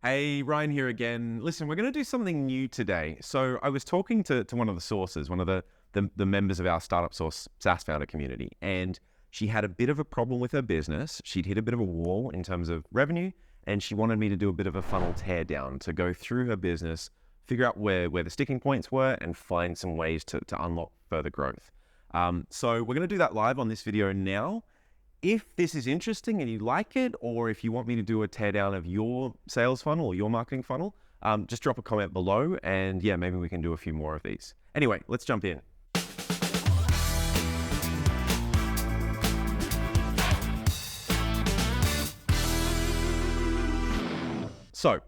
Hey, Ryan here again. Listen, we're going to do something new today. So I was talking to one of the sources, one of the members of our StartupSauce SaaS founder community, and she had a bit of a problem with her business. She'd hit a bit of a wall in terms of revenue, and she wanted me to do a bit of a funnel teardown to go through her business, figure out where the sticking points were, and find some ways to unlock further growth. So we're going to do that live on this video now. If this is interesting and you like it, or if you want me to do a teardown of your sales funnel or your marketing funnel, just drop a comment below and yeah, maybe we can do a few more of these. Anyway, let's jump in. So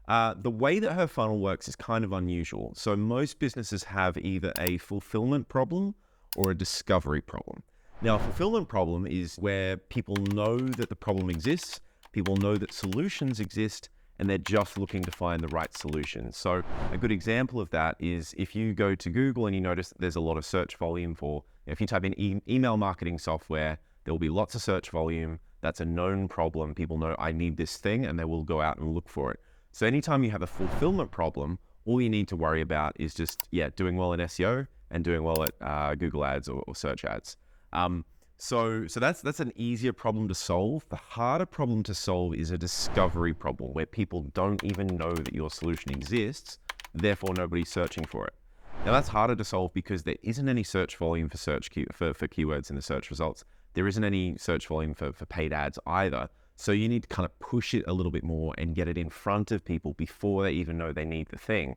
the way that her funnel works is kind of unusual. So most businesses have either a fulfillment problem or a discovery problem. Now, a fulfillment problem is where people know that the problem exists, people know that solutions exist, and they're just looking to find the right solution. So a good example of that is if you go to Google and you notice that there's a lot of search volume for, if you type in email marketing software, there will be lots of search volume. That's a known problem. People know I need this thing, and they will go out and look for it. So anytime you have a fulfillment problem, all you need to worry about is just, doing well in SEO and doing well at Google ads or search ads. So that's an easier problem to solve. The harder problem to solve is a discovery problem where people don't even know that your solution exists, therefore nobody's searching for it. Now that's harder to solve because there isn't any search volume for for keywords in the search results. There isn't any search volume for paid ads either. So you need to kind of push it a little bit more and get it in front of people before they even know they need the thing.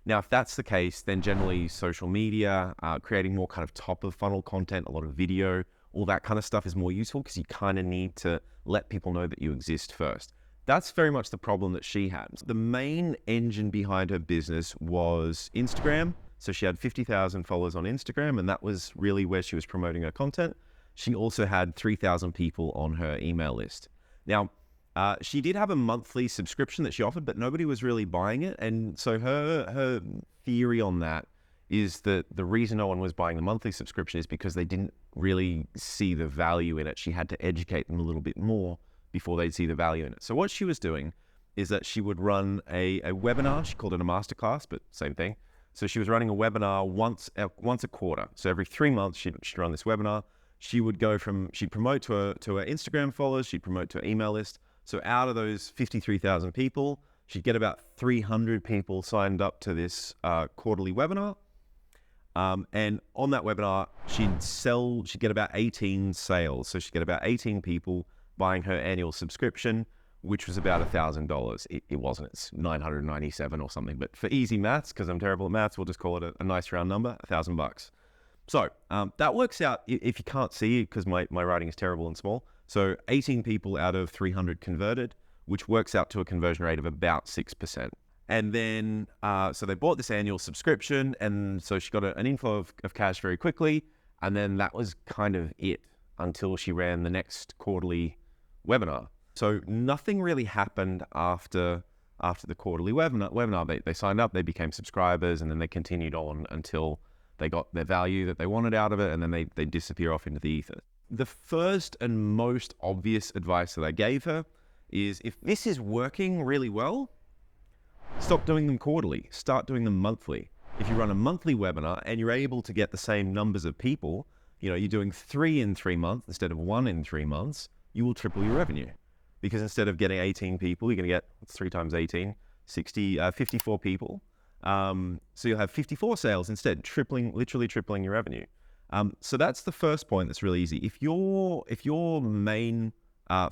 Now, if that's the case, then generally social media, creating more kind of top of funnel content, a lot of video, all that kind of stuff is more useful because you kind of need to let people know that you exist first. That's very much the problem that she had. The main engine behind her business was Instagram. So she had 50,000 followers on Instagram, and that was really where she was promoting her content. She also had 3,000 people on her email list. Now, she did have a monthly subscription that she offered, but nobody was really buying it. And so her theory on that is that the reason no one was buying the monthly subscription is because they didn't really see the value in it. She had to educate them a little bit more before they'd see the value in it. So what she was doing is that she would run a webinar. She called it a masterclass, but same thing. So she was running a webinar once a quarter. So every 3 months, she'd run this webinar. She'd promote to her Instagram followers, she'd promote to her email list. So out of those 53,000 people, she'd get about 300 people signed up to this quarterly webinar. And on that webinar, she'd get about 18 sales. So she'd get about 18 people buying her annual subscription, which was about $1,000. It wasn't, it's 997 or something. But for easy maths, because I'm terrible at maths, we'll just call it a nice round number, $1,000. So that works out, if you can't see it, because my writing is terrible and small. So 18 people out of 300 converted, which works out to a conversion rate of about 6%. And then, so they bought this annual subscription, and so she got an inflow of cash very quickly. And then that was kind of it until she ran the next quarterly webinar. So nothing really happened after the quarterly webinar. They signed up, they became subscribers, and then they continued on until they got their value that they wanted out of it, and then they disappear off into the ether. The first and most obvious advice that I gave her is, if this is working really well, stop doing them quarterly, start doing them monthly. If you run a monthly webinar and you're able to get the same numbers of people, you're doing 3 in 3 months instead of 1 in 3 months, you will triple your revenue. Because instead of getting 18 people, you're going to get 3 times 18, 54 people. So you'll have 54 sales instead, literally tripling your revenue. So that's the first point that's really easy. If your main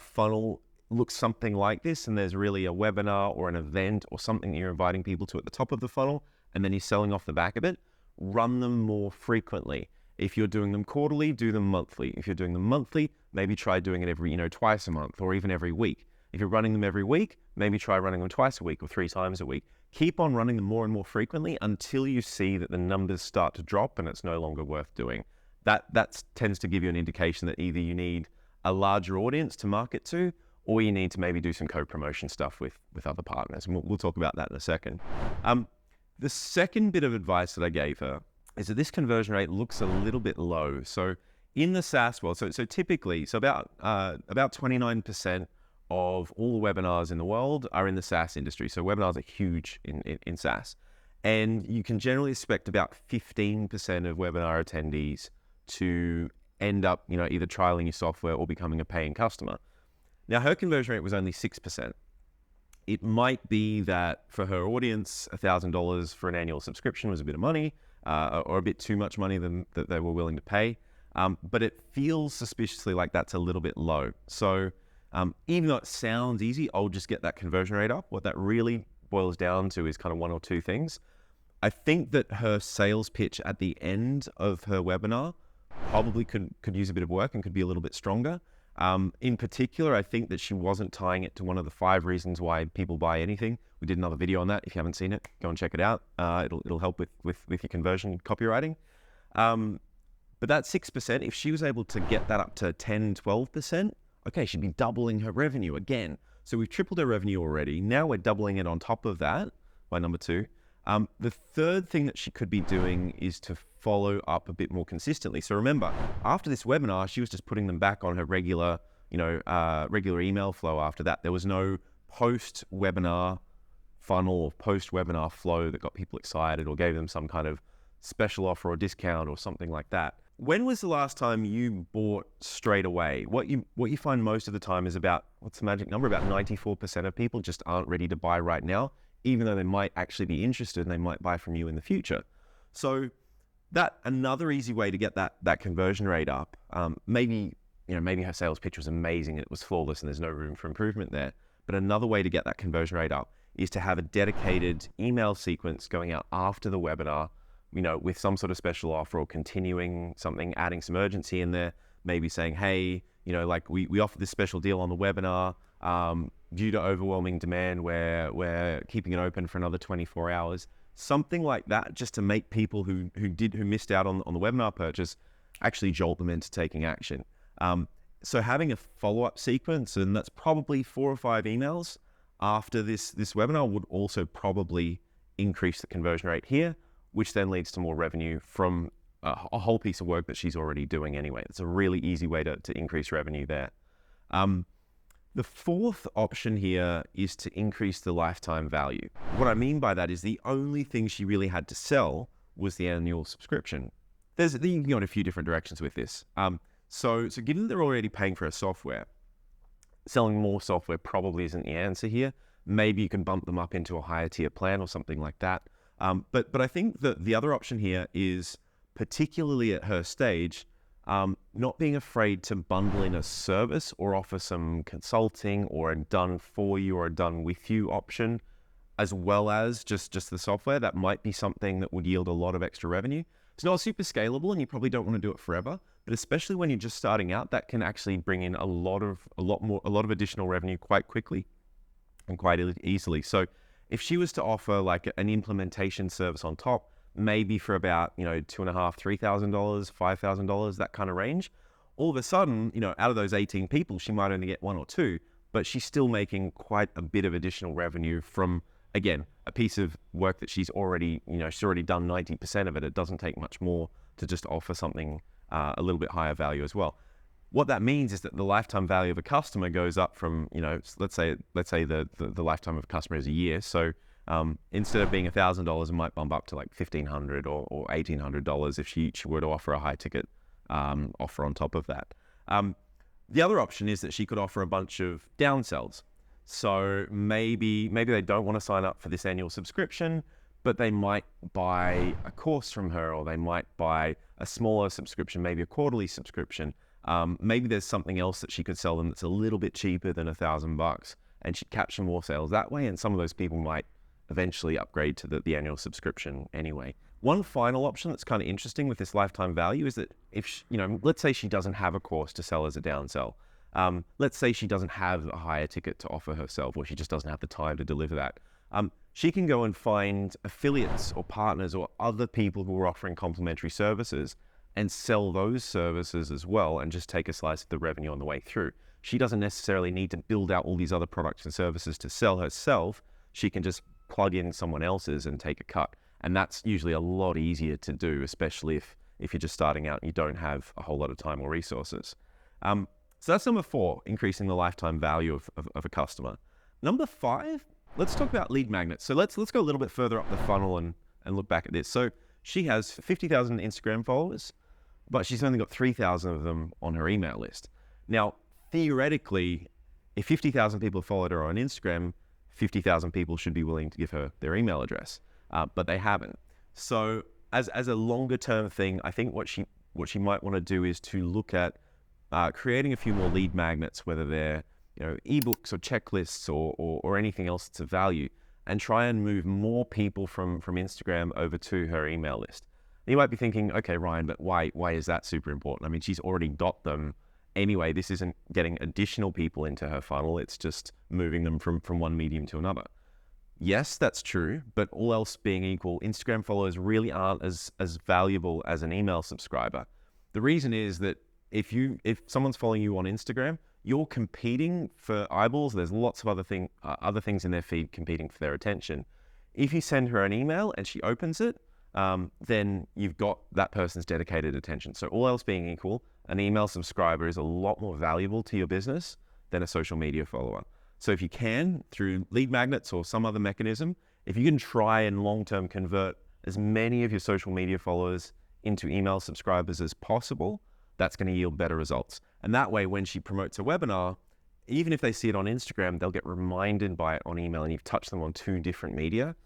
funnel looks something like this, and there's really a webinar or an event or something that you're inviting people to at the top of the funnel, and then you're selling off the back of it, run them more frequently. If you're doing them quarterly, do them monthly. If you're doing them monthly, maybe try doing it every, twice a month or even every week. If you're running them every week, maybe try running them twice a week or 3 times a week. Keep on running them more and more frequently until you see that the numbers start to drop and it's no longer worth doing. That tends to give you an indication that either you need a larger audience to market to, or you need to maybe do some co-promotion stuff with other partners. And we'll talk about that in a second. The second bit of advice that I gave her is that this conversion rate looks a little bit low. So in the SaaS world, so typically, about 29% of all the webinars in the world are in the SaaS industry. So webinars are huge in SaaS. And you can generally expect about 15% of webinar attendees to end up, either trialing your software or becoming a paying customer. Now, her conversion rate was only 6%. It might be that for her audience, $1,000 for an annual subscription was a bit of money, or a bit too much money than that they were willing to pay. But it feels suspiciously like that's a little bit low. So even though it sounds easy, I'll just get that conversion rate up. What that really boils down to is kind of one or two things. I think that her sales pitch at the end of her webinar probably could use a bit of work and could be a little bit stronger. In particular, I think that she wasn't tying it to one of the 5 reasons why people buy anything. We did another video on that. If you haven't seen it, go and check it out. It'll help with your conversion copywriting. But that 6%, if she was able to get that up to 10, 12%, okay, she'd be doubling her revenue again. So we've tripled her revenue already. Now we're doubling it on top of that by number 2. The third thing that she could be doing is to follow up a bit more consistently. So remember, after this webinar, she was just putting them back on her regular email flow after that. There was no post-webinar funnel or post-webinar flow that got people excited or gave them some kind of special offer or discount or something like that. When was the last time you bought straight away? What you find most of the time is about, what's the magic number? About 94% of people just aren't ready to buy right now, even though they might actually be interested and they might buy from you in the future. So that another easy way to get that conversion rate up, maybe her sales pitch was amazing and it was flawless and there's no room for improvement there. But another way to get that conversion rate up is to have a dedicated email sequence going out after the webinar, with some sort of special offer or continuing something, adding some urgency in there, maybe saying, hey, we offer this special deal on the webinar. Due to overwhelming demand, we're keeping it open for another 24 hours. Something like that, just to make people who missed out on the webinar purchase actually jolt them into taking action. So having a follow-up sequence, and that's probably 4 or 5 emails after this webinar, would also probably increase the conversion rate here, which then leads to more revenue from a whole piece of work that she's already doing anyway. It's a really easy way to increase revenue there. The fourth option here is to increase the lifetime value. What I mean by that is the only thing she really had to sell was the annual subscription. You can go in a few different directions with this. So given that they're already paying for her software, selling more software probably isn't the answer here. Maybe you can bump them up into a higher tier plan or something like that. But I think that the other option here is, particularly at her stage, not being afraid to bundle in a service or offer some consulting or a done for you or a done with you option, as well as just the software. That might be something that would yield a lot of extra revenue. It's not super scalable and you probably don't want to do it forever, but especially when you're just starting out, that can actually bring in a lot of additional revenue quite quickly and quite easily. So if she was to offer like an implementation service on top, maybe for about, $2,500, $3,000, $5,000, that kind of range, all of a sudden, out of those 18 people, she might only get 1 or 2, but she's still making quite a bit of additional revenue from, again, a piece of work that she's already done 90% of it. It doesn't take much more to just offer something a little bit higher value as well. What that means is that the lifetime value of a customer goes up from, let's say the lifetime of a customer is a year. So instead of being $1,000, it might bump up to like $1,500 or $1,800 if she were to offer a high ticket offer on top of that. The other option is that she could offer a bunch of downsells. So maybe they don't want to sign up for this annual subscription, but they might buy a course from her, or they might buy a smaller subscription, maybe a quarterly subscription. Maybe there's something else that she could sell them that's a little bit cheaper than $1,000, and she'd capture more sales that way. And some of those people might eventually upgrade to the annual subscription anyway. One final option that's kind of interesting with this lifetime value is that if, let's say she doesn't have a course to sell as a downsell. Let's say she doesn't have a higher ticket to offer herself, or she just doesn't have the time to deliver that. She can go and find affiliates or partners or other people who are offering complementary services and sell those services as well, and just take a slice of the revenue on the way through. She doesn't necessarily need to build out all these other products and services to sell herself. She can just plug in someone else's and take a cut. And that's usually a lot easier to do, especially if you're just starting out and you don't have a whole lot of time or resources. So that's number 4, increasing the lifetime value of a customer. Number 5, let's talk about lead magnets. So let's go a little bit further up the funnel and look back at this. So she has 50,000 Instagram followers, but she's only got 3,000 of them on her email list. Now, theoretically, if 50,000 people followed her on Instagram, 50,000 people should be willing to give her their email address, but they haven't. So as a longer term thing, I think what she might want to do is to look at creating a few more lead magnets, whether they're ebooks or checklists or anything else that's of value, and try and move more people from Instagram over to her email list. And you might be thinking, okay, Ryan, but why is that super important? I mean, she's already got them anyway. This isn't getting additional people into her funnel. It's just moving them from one medium to another. Yes, that's true, but all else being equal, Instagram followers really aren't as valuable as an email subscriber. The reason is that if someone's following you on Instagram, you're competing for eyeballs. There's lots of other things in their feed competing for their attention. If you send her an email and she opens it, then you've got that person's dedicated attention. So all else being equal, an email subscriber is a lot more valuable to your business than a social media follower. So if you can, through lead magnets or some other mechanism, if you can try and long-term convert as many of your social media followers into email subscribers as possible, that's going to yield better results. And that way, when she promotes a webinar, even if they see it on Instagram, they'll get reminded by it on email, and you've touched them on 2 different media.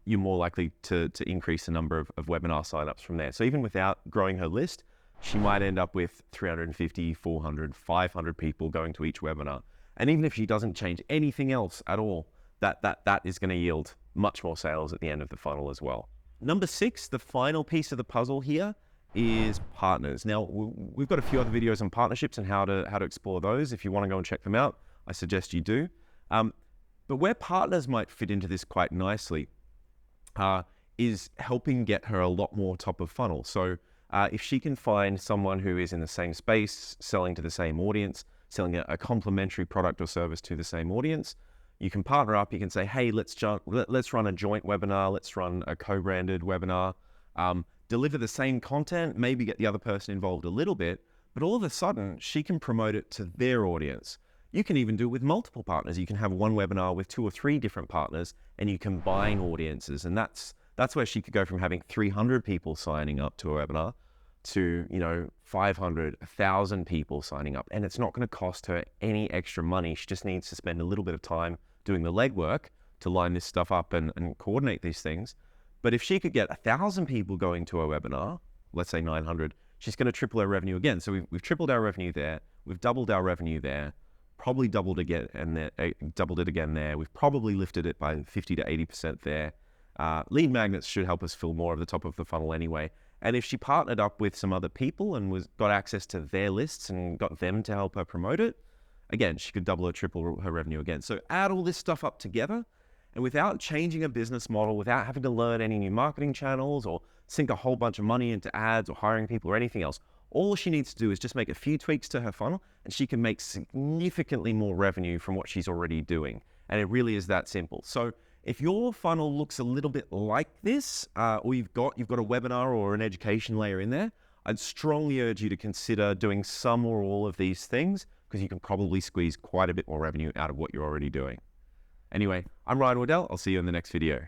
You're more likely to increase the number of webinar signups from there. So even without growing her list, she might end up with 350, 400, 500 people going to each webinar. And even if she doesn't change anything else at all, that is going to yield much more sales at the end of the funnel as well. Number 6, the final piece of the puzzle here, is partners. Now, we've got a few other videos on partnerships and how to explore those. If you want to go and check them out, I suggest you do. But where partners might fit into this quite nicely is helping get her a lot more top of funnel. So if she can find someone who is in the same space, selling to the same audience, selling a complementary product or service to the same audience, you can partner up. You can say, hey, let's run a joint webinar. Let's run a co-branded webinar. Deliver the same content, maybe get the other person involved a little bit, but all of a sudden she can promote it to their audience. You can even do it with multiple partners. You can have one webinar with 2 or 3 different partners, and you combine audiences. And that's where she could go from having 300 people signing up to a webinar to 500, 1,000 people signing up. And it's not going to cost her any extra money. She just needs to spend a little bit of time doing the legwork to line this stuff up and coordinate these things. But if she could get 1,000 people going to a webinar, let's say 900, she's going to triple her revenue again. So we've tripled our revenue there. We've doubled our revenue there. Probably doubled it again there. We've probably lifted it by 50 to 80% there. Lead magnets should help us fill more of the top of the funnel anyway. And if she partnered up with some other people and got access to their lists and got them to help her promote it, again, she could double or triple her revenue again. So add all this stuff up together, and without changing a business model, without having to learn any new marketing channels or sink a whole bunch of money into ads or hiring people or anything else, all she needs to do is just make a few tweaks to her funnel, and she can make significantly more revenue from what she's already doing. And it really is that simple. So if your funnel looks a little bit like this, or you've got a webinar or an education layer in there, I'd strongly urge you to consider doing some or all of these things, because you can probably squeeze quite a bit more revenue out of what you're already doing. Anyway, I'm Ryan Waddell. I'll see you in the next video.